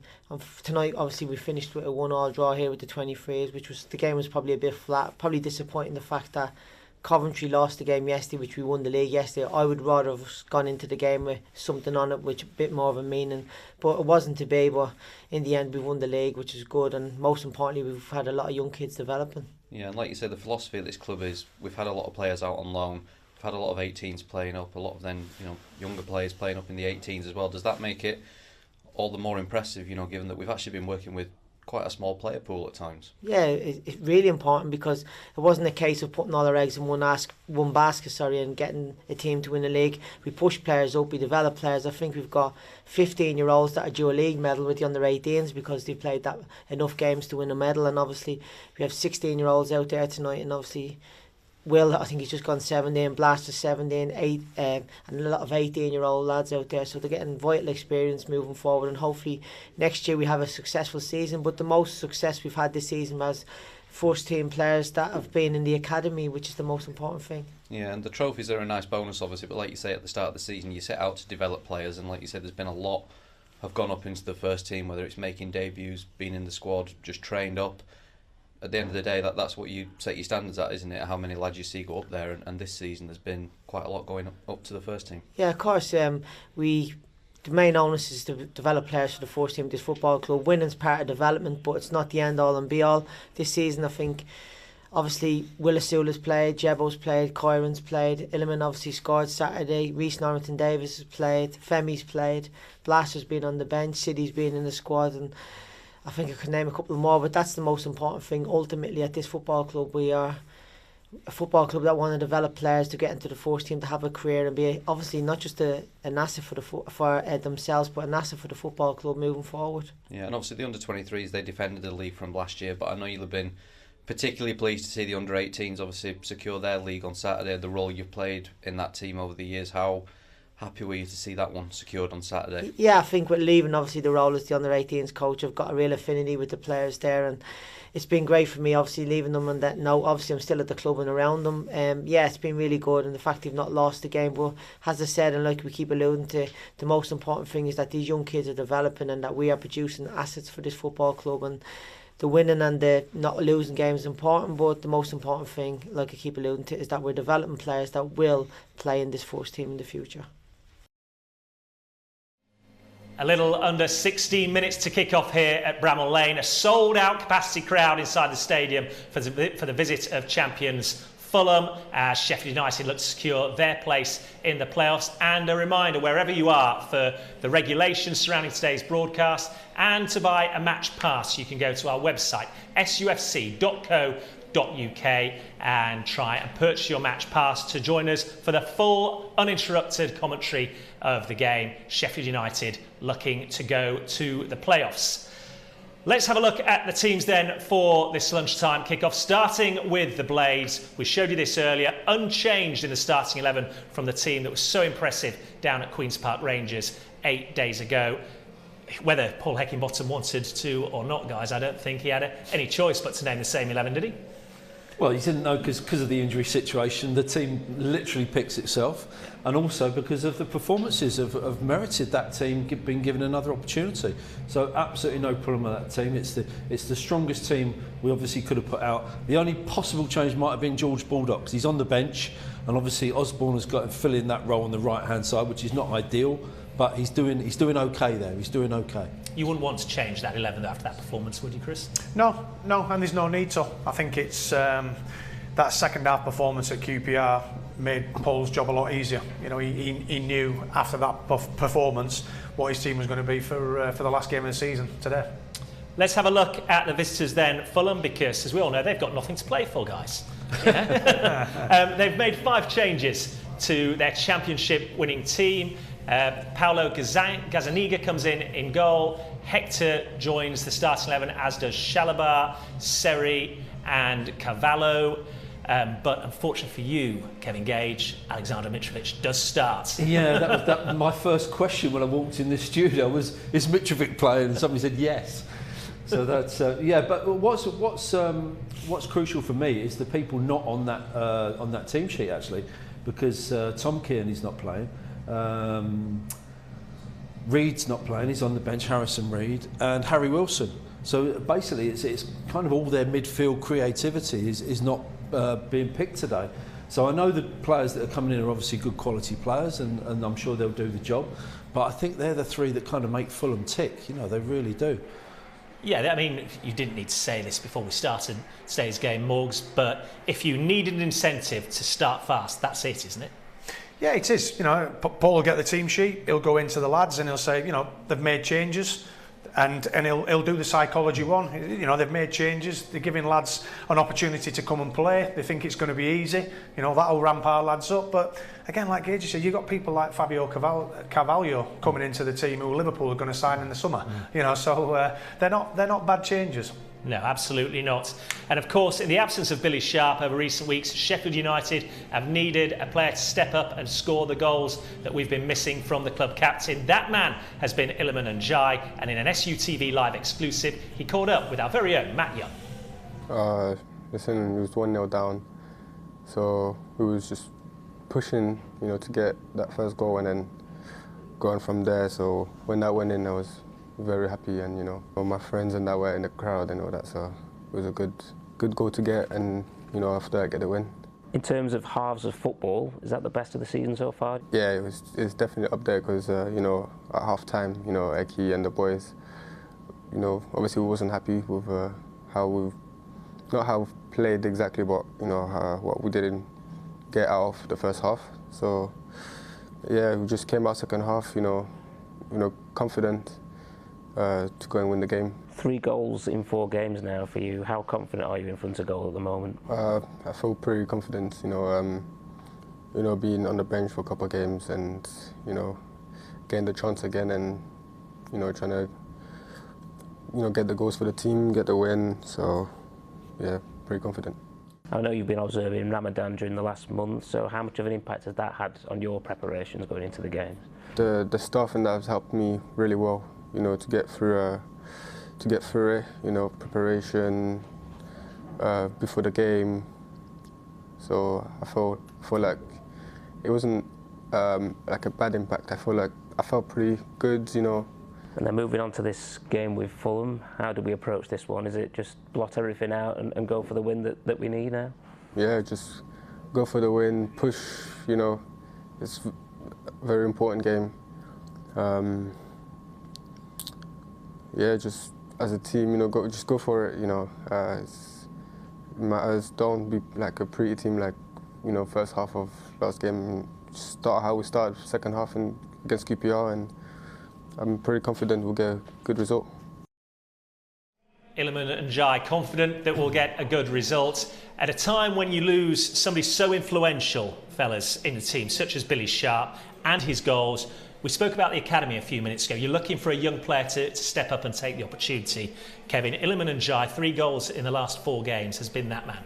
tonight obviously we finished with a 1-1 draw here with the 23s, which was, the game was probably a bit flat, probably disappointing the fact that Coventry lost the game yesterday, which we won the league yesterday. I would rather have gone into the game with something on it, which a bit more of a meaning, but it wasn't to be. But in the end we won the league, which is good, and most importantly we've had a lot of young kids developing. Yeah, and like you said, the philosophy of this club is we've had a lot of players out on loan. We've had a lot of 18s playing up, a lot of then, you know, younger players playing up in the 18s as well. Does that make it all the more impressive, you know, given that we've actually been working with quite a small player pool at times? Yeah, it's really important, because it wasn't a case of putting all our eggs in one basket, and getting a team to win the league. We pushed players up, we developed players. I think we've got 15-year-olds that are due a league medal with the under 18s because they've played that enough games to win a medal, and obviously we have 16-year-olds out there tonight, and obviously Will, I think he's just gone 17, Blaster 17, 8, and a lot of 18-year-old lads out there, so they're getting vital experience moving forward, and hopefully next year we have a successful season. But the most success we've had this season was first team players that have been in the academy, which is the most important thing. Yeah, and the trophies are a nice bonus obviously, but like you say, at the start of the season you set out to develop players, and like you said, there's been a lot have gone up into the first team, whether it's making debuts, being in the squad, just trained up. At the end of the day, that's what you set your standards at, isn't it? How many lads you see go up there, and this season there's been quite a lot going up to the first team. Yeah, of course. The main onus is to develop players for the first team of this football club. Winning's part of development, but it's not the end all and be all. This season, I think, obviously, Willisula's played, Jebo's played, Kyron's played, Illiman obviously scored Saturday, Reece Norrington Davis has played, Femi's played, Blaster's been on the bench, City's been in the squad, and I think I could name a couple more, but that's the most important thing. Ultimately, at this football club, we are a football club that want to develop players to get into the first team, to have a career and be obviously not just an asset for themselves, but an asset for the football club moving forward. Yeah, and obviously the under-23s, they defended the league from last year, but I know you'll have been particularly pleased to see the under-18s obviously secure their league on Saturday. The role you've played in that team over the years, how happy were you to see that one secured on Saturday? Yeah, I think with leaving obviously the role as the under-18s coach, I've got a real affinity with the players there, and it's been great for me obviously leaving them on that note. Obviously I'm still at the club and around them. Yeah, it's been really good, and the fact they've not lost the game, but as I said, and like we keep alluding to, the most important thing is that these young kids are developing and that we are producing assets for this football club, and the winning and the not losing games is important, but the most important thing, like I keep alluding to, is that we're developing players that will play in this first team in the future. A little under 16 minutes to kick off here at Bramall Lane. A sold-out capacity crowd inside the stadium for the visit of champions Fulham, as Sheffield United look to secure their place in the playoffs. And a reminder, wherever you are, for the regulations surrounding today's broadcast and to buy a match pass, you can go to our website, sufc.co.uk, and try and purchase your match pass to join us for the full uninterrupted commentary of the game. Sheffield United looking to go to the playoffs. Let's have a look at the teams then for this lunchtime kickoff, starting with the Blades. We showed you this earlier, unchanged in the starting 11 from the team that was so impressive down at Queen's Park Rangers 8 days ago. Whether Paul Heckingbottom wanted to or not, guys, I don't think he had any choice but to name the same 11, did he? Well, he didn't know because of the injury situation. The team literally picks itself, and also because of the performances have merited that team being given another opportunity. So absolutely no problem with that team. It's the strongest team we obviously could have put out. The only possible change might have been George Baldock, because he's on the bench, and obviously Osborne has got to fill in that role on the right hand side, which is not ideal. But he's doing okay there. He's doing okay. You wouldn't want to change that 11 after that performance, would you, Chris? No, and there's no need to. I think it's that second half performance at QPR made Paul's job a lot easier. You know, he knew after that performance what his team was going to be for the last game of the season today. Let's have a look at the visitors then, Fulham, because as we all know, they've got nothing to play for, guys. Yeah? They've made 5 changes to their championship-winning team. Paulo Gazzaniga comes in goal. Hector joins the starting 11, as does Shalabar, Seri and Cavallo. But unfortunately for you, Kevin Gage, Alexander Mitrovic does start. Yeah, that was my first question when I walked in this studio was, is Mitrovic playing? And somebody said yes. So that's yeah. But what's crucial for me is the people not on that team sheet actually, because Tom Kearney's not playing. Reed's not playing, he's on the bench, Harrison Reed, and Harry Wilson. So basically it's kind of all their midfield creativity is not being picked today. So I know the players that are coming in are obviously good quality players and I'm sure they'll do the job, but I think they're the 3 that kind of make Fulham tick, you know, they really do. Yeah, I mean, you didn't need to say this before we started today's game, Morgs, but if you needed an incentive to start fast, that's it, isn't it? Yeah, it is. You know, Paul will get the team sheet, he'll go into the lads and he'll say, you know, they've made changes, and he'll do the psychology one. You know, they've made changes, they're giving lads an opportunity to come and play, they think it's going to be easy, you know, that'll ramp our lads up. But again, like Gage said, you've got people like Fabio Carvalho coming into the team who Liverpool are going to sign in the summer, you know, so they're not bad changes. No, absolutely not. And of course, in the absence of Billy Sharp over recent weeks, Sheffield United have needed a player to step up and score the goals that we've been missing from the club captain. That man has been Iliman Ndiaye, and in an SUTV Live exclusive, he caught up with our very own Matt Young. Listen, it was 1-0 down, so we was just pushing, you know, to get that first goal and then going from there. So when that went in, I was very happy, and you know, all my friends and that were in the crowd and all that, so it was a good goal to get, and you know, after that, get the win. In terms of halves of football, is that the best of the season so far? Yeah, it's definitely up there because you know, at half time, you know, Eki and the boys, you know, obviously we wasn't happy with how we've played exactly, but you know, what we didn't get out of the first half. So yeah, we just came out second half, you know, confident to go and win the game. 3 goals in 4 games now for you. How confident are you in front of goal at the moment? I feel pretty confident, you know, being on the bench for a couple of games and, you know, getting the chance again and, you know, trying to, you know, get the goals for the team, get the win. So, yeah, pretty confident. I know you've been observing Ramadan during the last month, so how much of an impact has that had on your preparations going into the games? The staff and that has helped me really well, you know, to get through it, you know, preparation before the game. So I feel like it wasn't like a bad impact. I felt pretty good, you know. And then moving on to this game with Fulham, how do we approach this one? Is it just blot everything out and go for the win that we need now? Yeah, just go for the win, push, you know. It's a very important game. Yeah, just as a team, you know, just go for it, you know. It matters, don't be like a pretty team like, you know, first half of last game. Just start how we started second half and against QPR, and I'm pretty confident we'll get a good result. Iliman Ndiaye confident that we'll get a good result at a time when you lose somebody so influential, fellas, in the team, such as Billy Sharp and his goals. We spoke about the academy a few minutes ago. You're looking for a young player to step up and take the opportunity. Kevin, Iliman Ndiaye, 3 goals in the last 4 games, has been that man.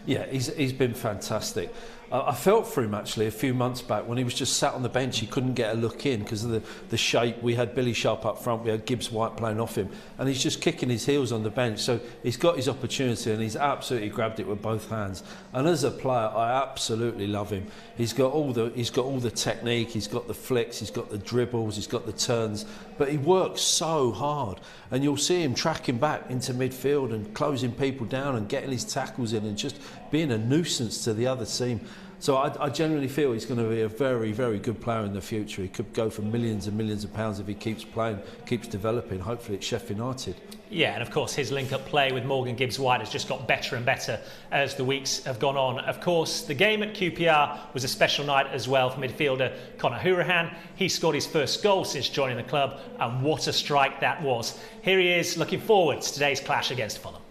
Yeah, he's been fantastic. I felt for him actually a few months back when he was just sat on the bench. He couldn't get a look in because of the shape. We had Billy Sharp up front, we had Gibbs White playing off him, and he's just kicking his heels on the bench. So he's got his opportunity and he's absolutely grabbed it with both hands. And as a player, I absolutely love him. He's got all the technique, he's got the flicks, he's got the dribbles, he's got the turns, but he works so hard. And you'll see him tracking back into midfield and closing people down and getting his tackles in and just being a nuisance to the other team. So I generally feel he's going to be a very, very good player in the future. He could go for millions and millions of pounds if he keeps playing, keeps developing, hopefully at Sheffield United. Yeah, and of course his link-up play with Morgan Gibbs-White has just got better and better as the weeks have gone on. Of course, the game at QPR was a special night as well for midfielder Conor Hourihane. He scored his first goal since joining the club, and what a strike that was. Here he is looking forward to today's clash against Fulham.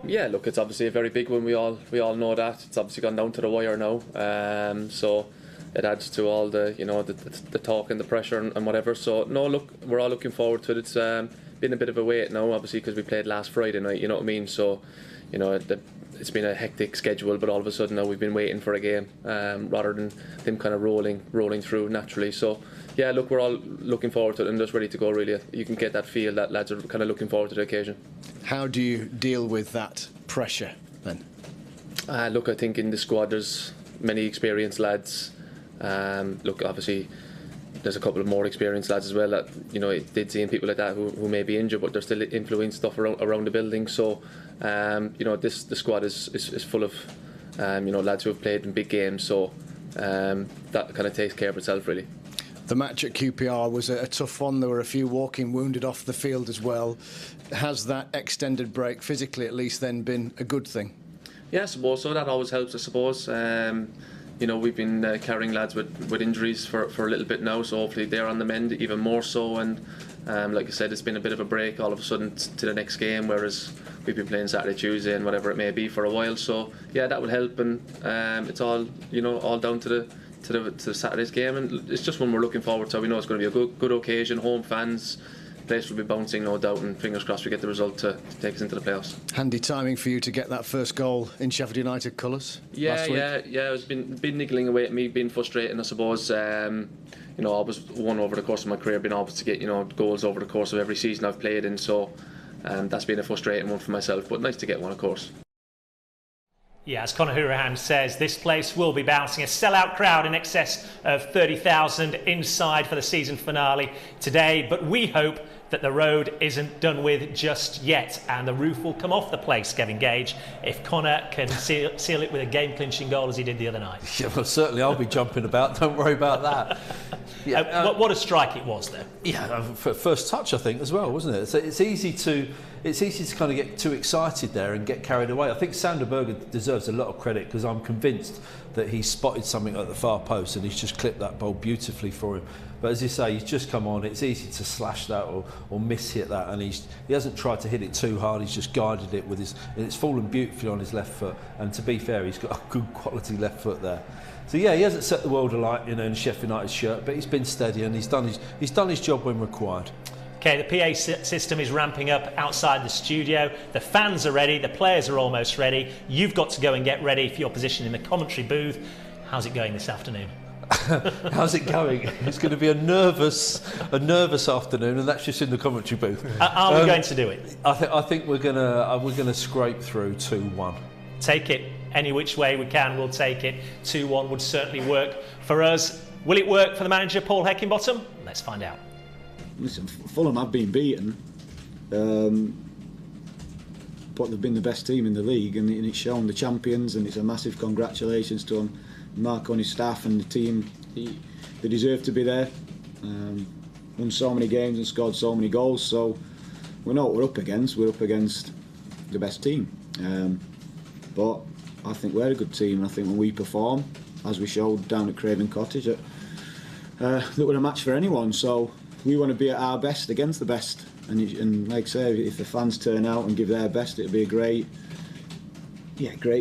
Yeah, look, it's obviously a very big one. We all know that. It's obviously gone down to the wire now. So it adds to all the the talk and the pressure and whatever. So no, look, we're all looking forward to it. It's been a bit of a wait now, obviously, because we played last Friday night. You know what I mean? So it's been a hectic schedule, but all of a sudden now we've been waiting for a game rather than them kind of rolling through naturally. So yeah, look, we're all looking forward to it and just ready to go. Really, you can get that feel that lads are kind of looking forward to the occasion. How do you deal with that pressure then? Look, I think in the squad there's many experienced lads. Look, obviously there's a couple of more experienced lads as well that did seeing people like that who may be injured, but they're still influencing stuff around the building. So the squad is full of lads who have played in big games. So that kind of takes care of itself, really. The match at QPR was a tough one. There were a few walking wounded off the field as well. Has that extended break, physically at least, then been a good thing? Yeah, I suppose so. That always helps, I suppose. We've been carrying lads with injuries for a little bit now, so hopefully they're on the mend even more so. And like I said, it's been a bit of a break all of a sudden to the next game, whereas we've been playing Saturday, Tuesday, and whatever it may be for a while. So yeah, that will help, and it's all all down to the Saturday's game, and it's just one we're looking forward to. We know it's going to be a good occasion, home fans. Place will be bouncing, no doubt, and fingers crossed we get the result to take us into the playoffs. Handy timing for you to get that first goal in Sheffield United colours. Yeah. It's been niggling away at me, been frustrating, I suppose. I was one over the course of my career, been able to get goals over the course of every season I've played in. So that's been a frustrating one for myself, but nice to get one, of course. Yeah, as Conor Hourihane says, this place will be bouncing. A sellout crowd in excess of 30,000 inside for the season finale today. But we hope that the road isn't done with just yet, and the roof will come off the place, Kevin Gage, if Conor can seal it with a game-clinching goal as he did the other night. Yeah, well, certainly I'll be jumping about. Don't worry about that. Yeah, what a strike it was, though. Yeah, first touch, I think, as well, wasn't it? So it's easy to kind of get too excited there and get carried away. I think Sander Berger deserves a lot of credit, because I'm convinced that he spotted something at the far post and he's just clipped that ball beautifully for him. But as you say, he's just come on. It's easy to slash that or miss-hit that, and he hasn't tried to hit it too hard. He's just guided it with his, and it's fallen beautifully on his left foot. And to be fair, he's got a good quality left foot there. So yeah, he hasn't set the world alight, in Sheffield United shirt, but he's been steady and he's done his job when required. Okay, the PA system is ramping up outside the studio. The fans are ready. The players are almost ready. You've got to go and get ready for your position in the commentary booth. How's it going this afternoon? How's it going? It's going to be a nervous afternoon, and that's just in the commentary booth. Are we going to do it? I think we're gonna scrape through 2-1. Take it any which way we can. We'll take it. 2-1 would certainly work for us. Will it work for the manager, Paul Heckingbottom? Let's find out. Listen, Fulham have been beaten, but they've been the best team in the league, and it's shown, the champions, and it's a massive congratulations to them. Mark on his staff and the team, they deserve to be there. Won so many games and scored so many goals, so we know what we're up against. We're up against the best team, but I think we're a good team, and I think when we perform, as we showed down at Craven Cottage, that we're a match for anyone. So we want to be at our best against the best, and like I say, if the fans turn out and give their best, it'll be a great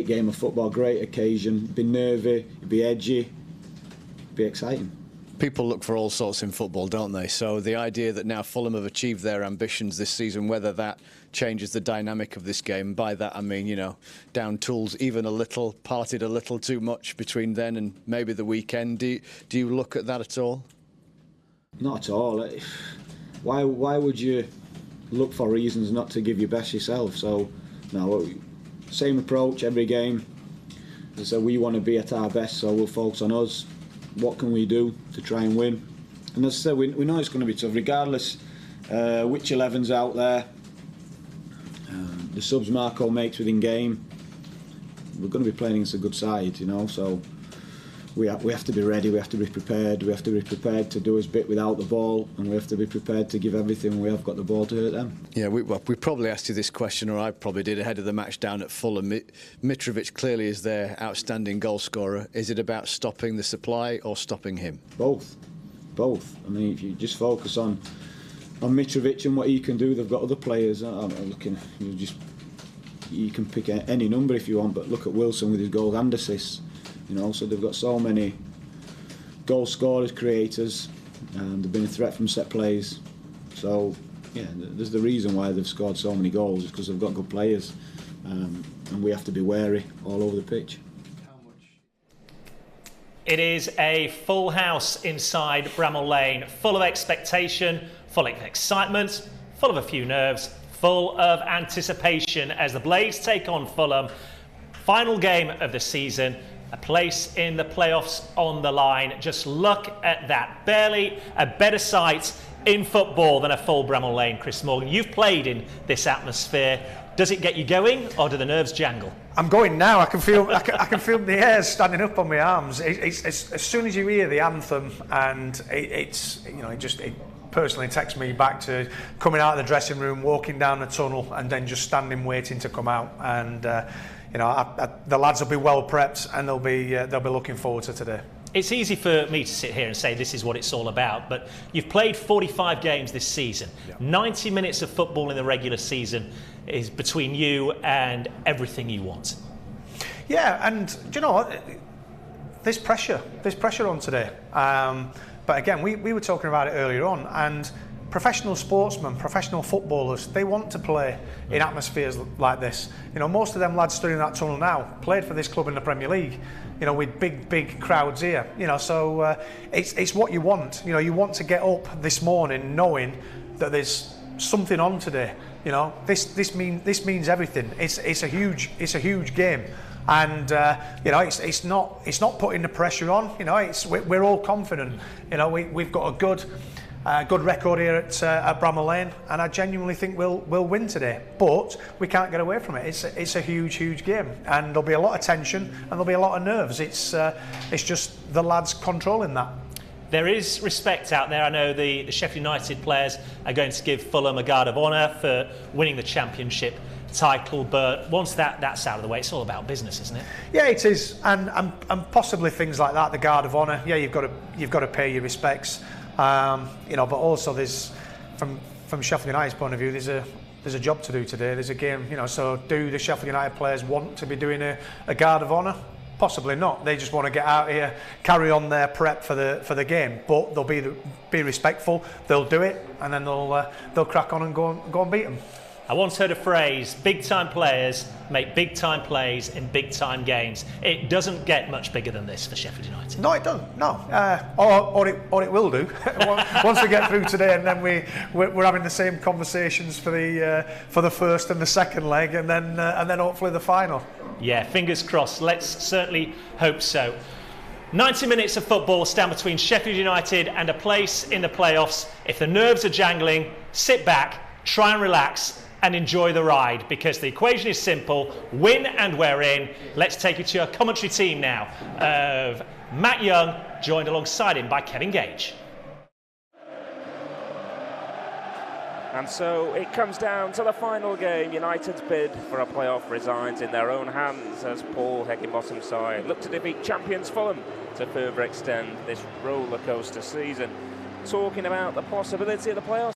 game of football, great occasion. It'd be nervy, it'd be edgy, it'd be exciting. People look for all sorts in football, don't they? So the idea that now Fulham have achieved their ambitions this season, whether that changes the dynamic of this game, by that I mean, down tools even a little, parted a little too much between then and maybe the weekend. Do you look at that at all? Not at all. Why would you look for reasons not to give your best yourself? So, no, same approach every game. So we want to be at our best, so we'll focus on us. What can we do to try and win? And as I said, we know it's going to be tough, regardless which 11's out there. The subs Marco makes within game. We're going to be playing against a good side, so we have to be ready, we have to be prepared, we have to be prepared to do his bit without the ball, and we have to be prepared to give everything when we have got the ball to hurt them. Yeah, we probably asked you this question, or I probably did, ahead of the match down at Fulham. Mitrovic clearly is their outstanding goal scorer. Is it about stopping the supply or stopping him? Both. I mean, if you just focus on Mitrovic and what he can do, they've got other players. I'm looking, you can pick any number if you want, but look at Wilson with his goals and assists. You know, so they've got so many goal scorers, creators, and they've been a threat from set plays. So, yeah, there's the reason why they've scored so many goals, is because they've got good players, and we have to be wary all over the pitch. It is a full house inside Bramall Lane, full of expectation, full of excitement, full of a few nerves, full of anticipation as the Blades take on Fulham. Final game of the season. A place in the playoffs on the line. Just look at that. Barely a better sight in football than a full Bramall Lane, Chris Morgan. You've played in this atmosphere. Does it get you going, or do the nerves jangle? I'm going now. I can feel the hairs standing up on my arms. It's as soon as you hear the anthem, and it personally takes me back to coming out of the dressing room, walking down the tunnel, and then just standing waiting to come out. And the lads will be well prepped, and they'll be looking forward to today. It's easy for me to sit here and say this is what it's all about, but you've played 45 games this season. Yeah. 90 minutes of football in the regular season is between you and everything you want. Yeah, and do you know what? There's pressure on today. But again, we were talking about it earlier on, and professional sportsmen, professional footballers, they want to play in atmospheres like this. You know, most of them lads stood in that tunnel now played for this club in the Premier League, you know, with big crowds here. You know, so it's what you want. You know, you want to get up this morning knowing that there's something on today. You know, this means everything. It's a huge game. And you know, it's not putting the pressure on. You know, we're all confident. You know, we've got a good record here at Bramall Lane, and I genuinely think we'll win today. But we can't get away from it. It's a huge game, and there'll be a lot of tension and there'll be a lot of nerves. It's just the lads controlling that. There is respect out there. I know the Sheffield United players are going to give Fulham a guard of honour for winning the championship title, but once that's out of the way, it's all about business, isn't it? Yeah, it is, and possibly things like that, the guard of honour. Yeah, you've got to pay your respects. You know, but also there's from Sheffield United's point of view, there's a job to do today. There's a game, you know. So do the Sheffield United players want to be doing a guard of honour? Possibly not. They just want to get out here, carry on their prep for the game. But they'll be respectful. They'll do it, and then they'll crack on and go and beat them. I once heard a phrase: big-time players make big-time plays in big-time games. It doesn't get much bigger than this for Sheffield United. No, it doesn't. No, or it will do once we get through today, and then we're having the same conversations for the first and the second leg, and then hopefully the final. Yeah, fingers crossed. Let's certainly hope so. 90 minutes of football stand between Sheffield United and a place in the playoffs. If the nerves are jangling, sit back, try and relax, and enjoy the ride, because the equation is simple: win and we're in. Let's take you to a commentary team now of Matt Young, joined alongside him by Kevin Gage. And so it comes down to the final game. United's bid for a playoff resides in their own hands as Paul Heckingbottom's side look to defeat champions Fulham to further extend this roller coaster season. Talking about the possibility of the playoffs.